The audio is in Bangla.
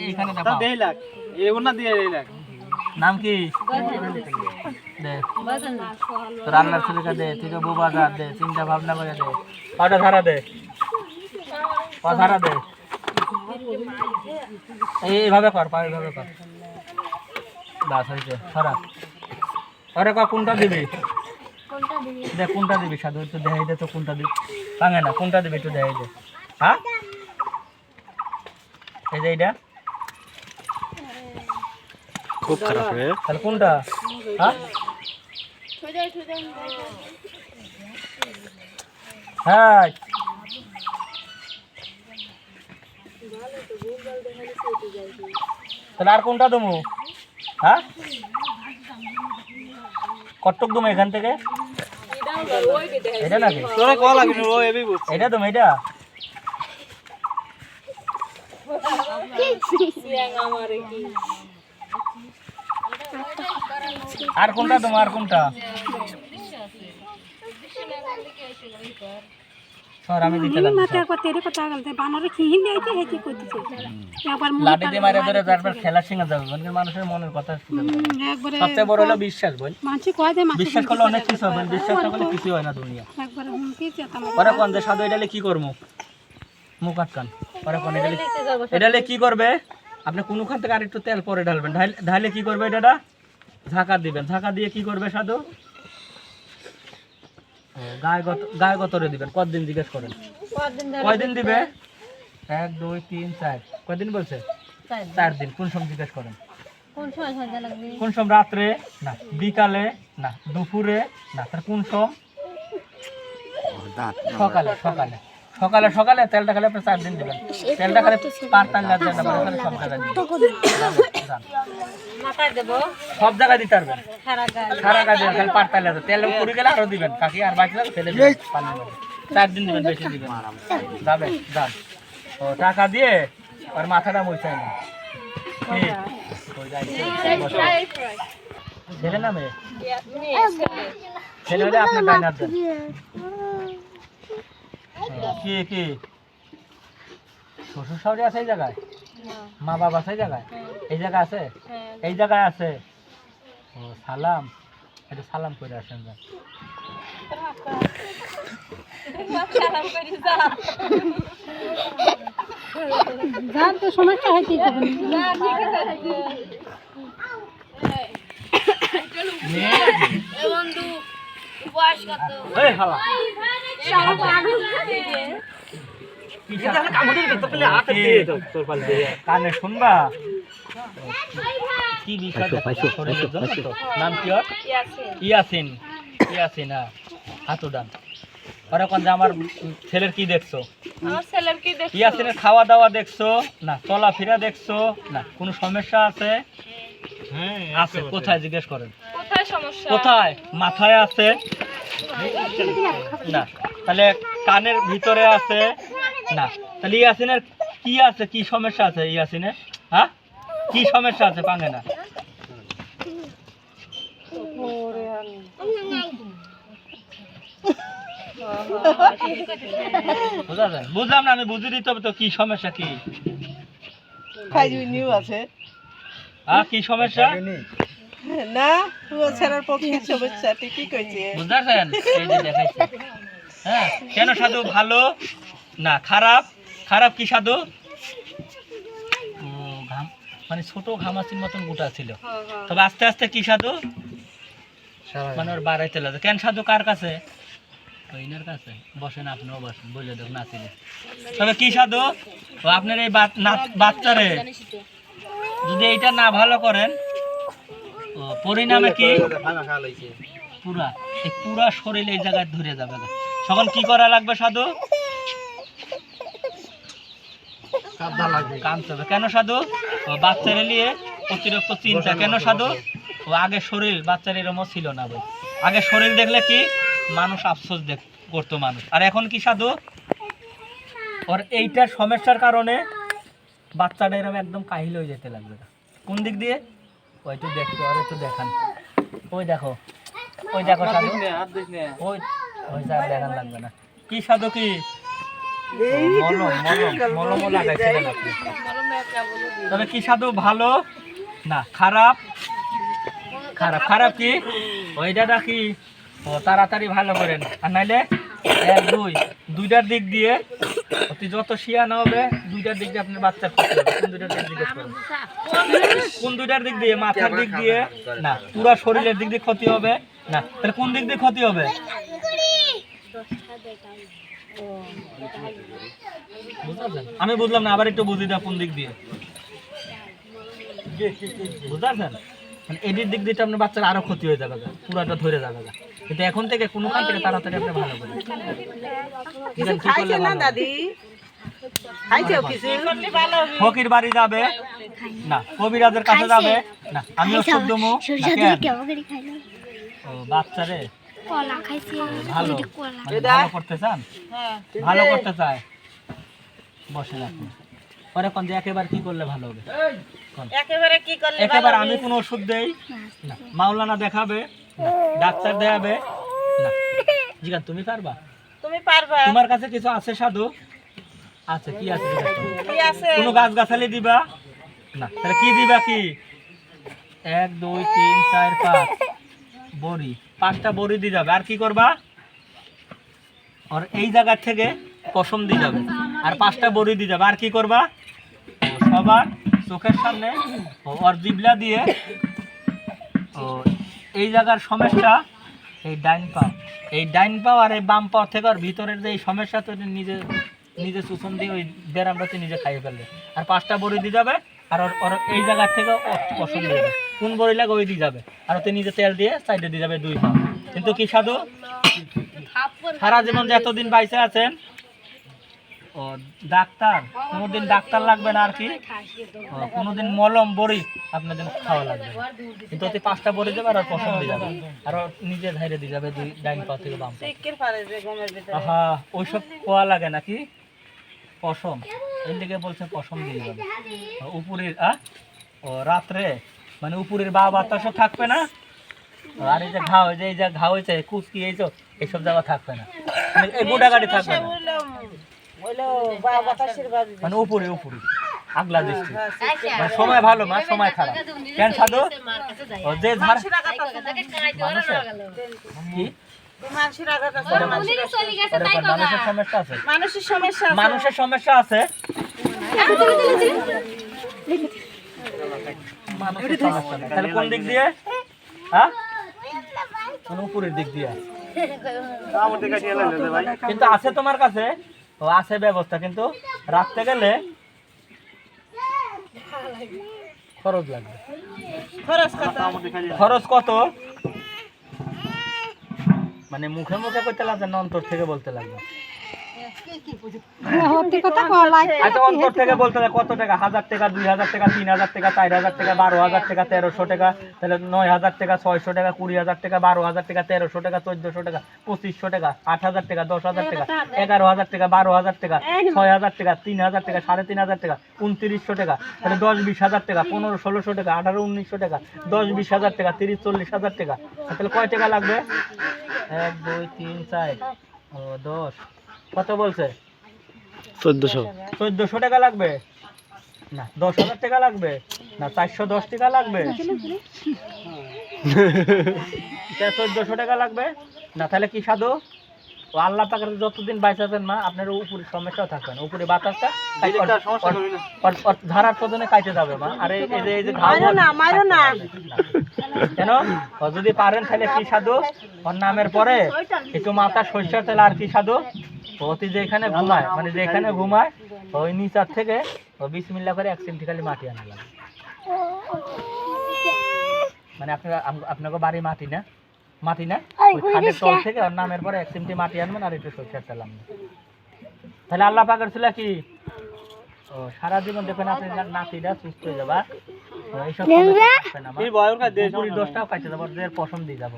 এইখানে দেখো দেই লাগ এগুনা দিয়ে দেই লাগ নাম কি দে তোর আল্লাহর ছেলেকে দে তুই তো বুবা যা দে চিন্তা ভাবনা করে দে পাটা ধারা দে পা ধারা দে এইভাবে কর পা এইভাবে কর বাস হয়েছে সরা আরে কা কোনটা দিবি দেখ কোনটা দিবি সাধু একটু দেখাই দে তো কোনটা দিবি ভাঙে না কোনটা দিবি একটু দেখাই দে হ্যাঁ এই যে এইটা খুব খারাপ রে তাহলে কোনটা হ্যাঁ হ্যাঁ তাহলে আর কোনটা দেবো হ্যাঁ কটক দেবো এখান থেকে এটা নাকি তোরা কল লাগবে ও এবি বুঝ এটা দেবো এটা আর কোনটা দেবো আর কোনটা সর আমি দিতে লাগি মাথা কো তেরে কথা গলতে বানরে খিহিন দেইতে হেতি কইতেছে একবার লাঠি দিয়ে মারে ধরে তারপর খেলা শিখা যাবে মানে মানুষের মনের কথা একবারে সবচেয়ে বড় হলো বিশ্বাস বল মানছি কয় দে মানছি বিশ্বাস করলে অনেক কিছু হবে বিশ্বাস না করলে কিছু হয় না দুনিয়া একবারে হুমকি চেতা পরে কোন যে সাধু এটালে কি করব মুখ আটকান পরে কোন এটালে কি করবে আপনি কোনখান থেকে আরেকটু তেল পরে ঢালবেন ঢালে কি করবে এটা ঢাকা দিবেন ঢাকা দিয়ে কি করবে সাধু গায়ে গতরে দিবেন কতদিন জিজ্ঞেস করেন কয়দিন দিবে 1 2 3 4 কয়দিন বলছে 4 দিন কোন সময় জিজ্ঞেস করেন কোন সময় সাজা লাগবে কোন সময় রাতে না বিকালে না দুপুরে না তার কোন সময় সকালে সকালে সকালে সকালে তেলটা খেলে আপনি 4 দিন দিবেন তেলটা খেলে পারতাল লাগবে না মানে সব জায়গায় মাথায় দেব সব জায়গায় দিতে পারবেন সারা গায়ে খালি পারতাল লাগবে তেল পুরি গেলে আরো দিবেন কাকি আর বাকি লাগে ফেলে দিবেন পানি 4 দিন দিবেন বেশি দিবেন যাবে যান ও টাকা দিয়ে আর মাথাটা মুছাই না ঠিক কই যাই ছেলে নামে ছেলে হলে আপনি ডাইনার দেন কি কি শ্বশুর শাশুড়ি আছে এই জায়গায় মা বাবা আছে এই জায়গায় এই জায়গা আছে এই জায়গায় আছে ও সালাম একটু সালাম করে আসেন যান যান তো সমস্যা হয় কি করবেন বন্ধু উপবাস কত এই হালা কানে শুনবা কি বিষয় নাম কি ইয়াসিন ইয়াসিন হাতুডান ওরা কোন যে আমার ছেলের কি দেখছো ইয়াসিনের খাওয়া দাওয়া দেখছো না চলাফেরা দেখছো না কোনো সমস্যা আছে হ্যাঁ আছে কোথায় জিজ্ঞেস করেন কোথায় সমস্যা কোথায় মাথায় আছে না তাহলে কানের ভিতরে আছে না তাহলে ইয়াসিনের কি আছে কি সমস্যা আছে ইয়াসিনের হ্যাঁ কি সমস্যা আছে পাঙ্গে না বুঝলাম না আমি বুঝি দিতে হবে তো কি সমস্যা কি আছে হ্যাঁ কি সমস্যা না ছাড়ার পক্ষে সমস্যা ঠিকই কইছে বুঝছেন এই যে দেখাইছে হ্যাঁ কেন সাধু ভালো না খারাপ খারাপ কি সাধু ঘাম মানে ছোট ঘামাচির মতন গোটা ছিল তবে আস্তে আস্তে কি সাধু মানে ওর বাড়াইতে লাগে কেন সাধু কার কাছে ওইনার কাছে বসেন আপনিও বসেন বলে দেব নাচিলে তবে কি সাধু ও আপনার এই বাচ্চারে যদি এইটা না ভালো করেন পরিণামে কি পুরা এই পুরা শরীর এই জায়গায় ধরে যাবে তখন কি করা লাগবে সাধু কাঁদতে হবে কেন সাধু বাচ্চারে নিয়ে অতিরিক্ত চিন্তা কেন সাধু ও আগে শরীর বাচ্চার এরকম ছিল না ভাই আগে শরীর দেখলে কি মানুষ আফসোস করতো মানুষ আর এখন কি সাধু ওর এইটার সমস্যার কারণে বাচ্চাটা এরকম একদম কাহিল হয়ে যেতে লাগবে কোন দিক দিয়ে ওই একটু দেখতে আর একটু দেখান ওই দেখো সাধু ওই ওই দেখান লাগবে না কি সাধু কি মলম লাগাইছিলেন আপনি। তবে কি সাধু ভালো না খারাপ? খারাপ কি ওইটা কি তাড়াতাড়ি ভালো করেন, আর নাইলে এক দুইটার দিক দিয়ে অতি যত শিয়ানো হবে দুইটার দিক দিয়ে আপনার বাচ্চার ক্ষতি হবে। কোন দুইটার দিক জিজ্ঞেস করেন? কোন দুইটার দিক দিয়ে? মাথার দিক দিয়ে না, পুরো শরীরের দিক দিয়ে ক্ষতি হবে না, তাহলে কোন দিক দিয়ে ক্ষতি হবে? আমি বুঝলাম না, আবার একটু বুঝি দাও কোন দিক দিয়ে বুঝতে এডির দিক দিয়ে আপনার বাচ্চার আরো ক্ষতি হয়ে যাবে, পুরাটা ধরে যাবে। কিন্তু এখন থেকে কোনো কান থেকে তাড়াতাড়ি আপনি ভালো করেন। ফকির বাড়ি যাবে না, কবিরাজের কাছে যাবে না, আমি ওষুধ দেবো বাচ্চারে ভালো ভালো করতে চান, ভালো করতে চায় বসেন আপনি। পরে কোন যে একেবারে কি করলে ভালো হবে? একেবারে আমি কোনো ওষুধ দেই না, মাওলানা দেখাবে না, ডাক্তার দেখাবে না। জিগান তুমি পারবা? তোমার কাছে কিছু আছে সাধু? আছে কি আছে? কোনো গাছ গাছালি দিবা না, তাহলে কি দিবা? কি 1 2 3 4 5 বড়ি, 5টা বড়ি দিয়ে যাবে। আর কি করবা? আর এই জায়গা থেকে পশম দিয়ে যাবে, আর 5টা বড়ি দিয়ে যাবে। আর কি করবা? সবার চোখের সামনে ওর জিবলা দিয়ে এই জায়গার সমস্যা, এই ডাইন পা আর এই বাম পা থেকে ওর ভিতরের যে এই সমস্যা, তো নিজে চুষণ দিয়ে ওই ব্যারামটাতে নিজে খাইয়ে ফেলবে। আর 5টা বড়ি দিয়ে যাবে, আর ওর এই জায়গার থেকে পশম দিয়ে যাবে। কোন বড়ি লাগে ওই দিয়ে যাবে, আর ওতে নিজে তেল দিয়ে সাইডে দিয়ে যাবে 2 পা। কিন্তু কি সাধু সারা জীবন যে এতদিন বাইসে আছেন, ও ডাক্তার কোনোদিন ডাক্তার লাগবে না, আর কি কোনোদিন মলম বড়ি আপনাদের খাওয়া লাগবে। কিন্তু ওতে 5টা বড়ি যাবে, আর পশম দিয়ে যাবে, আর নিজে ধাইরে দিয়ে যাবে 2 ডাইন পা থেকে বাম পা। হ্যাঁ, ওইসব কোয়া লাগে নাকি পশম, এর দিকে বলছে পশম দিয়ে যাবে। উপরের ও রাত্রে মানে উপরের বাতাসও থাকবে না, আর এই যে ঘা হয়েছে, এই যে ঘা হয়েছে কুচকি এইসব জায়গা থাকবে না, মানে এই গোটাগাড়ি থাকবে না, মানে উপরে আগলা দৃষ্টি। মানে সময় ভালো মা, সময় খারাপ কেন সাধু? যে মানুষের সমস্যা আছে, তাহলে কোন দিক দিয়ে? উপরের দিক দিয়ে। কিন্তু আছে তোমার কাছে, আছে ব্যবস্থা, কিন্তু রাখতে গেলে খরচ লাগবে। খরচ কত? মানে মুখে মুখে করতে লাগবে না, অন্তর থেকে বলতে লাগবে। আচ্ছা, অন্তর থেকে বলতে লাগবে। কত টাকা? 1000 টাকা, 2000 টাকা, 3000 টাকা, 4000 টাকা, 12000 টাকা, 1300 টাকা, তাহলে 9000 টাকা, 600 টাকা, 20000 টাকা, 12000 টাকা, 1300 টাকা, 1400 টাকা, 2500 টাকা, 8000 টাকা, 10000 টাকা, 11000 টাকা, 12000 টাকা, 6000 টাকা, 3000 টাকা, 3500 টাকা, 2900 টাকা, তাহলে 10-20 টাকা, 15-1600 টাকা, 18-1900 টাকা, 10-20 টাকা, 30-40 টাকা। তাহলে কয় টাকা লাগবে? 1 2 3 4 10, কত বলছে? 1400 টাকা লাগবে না, 10,000 টাকা লাগবে না, 410 টাকা লাগবে, 1400 টাকা লাগবে না। তাহলে কি সাধু? ও আল্লাহ পাকের যতদিন বাইচাবেন মা, আপনার উপরে সমস্যাও থাকবে না, উপরে বাতাসটা ধারার প্রয়োজনে কাটে যাবে মা। আর এই যে কেন যদি পারেন তাহলে কি সাধু, ওর নামের পরে একটু মাথা সরিষার তেল, আর কি সাধু অতি যেখানে ঘুমায়, মানে যেখানে ঘুমায় ওই নিচার থেকে বিসমিল্লাহ করে 1 চিমটি খালি মাটি আনা লাগে। মানে আপনাকে বাড়ি মাটি না ওই খাদের তল থেকে ওর নামের পরে 1 চিমটি মাটি আনবেন, আর একটু সরিষার তেল আনবেন। তাহলে আল্লাহ পাকের ছিল কি সারা জীবন দেখবেন আপনি নাতিটা সুস্থ হয়ে যাবা, এইসব দোষটাও পাইতে যাবো, পশম দিয়ে যাবো।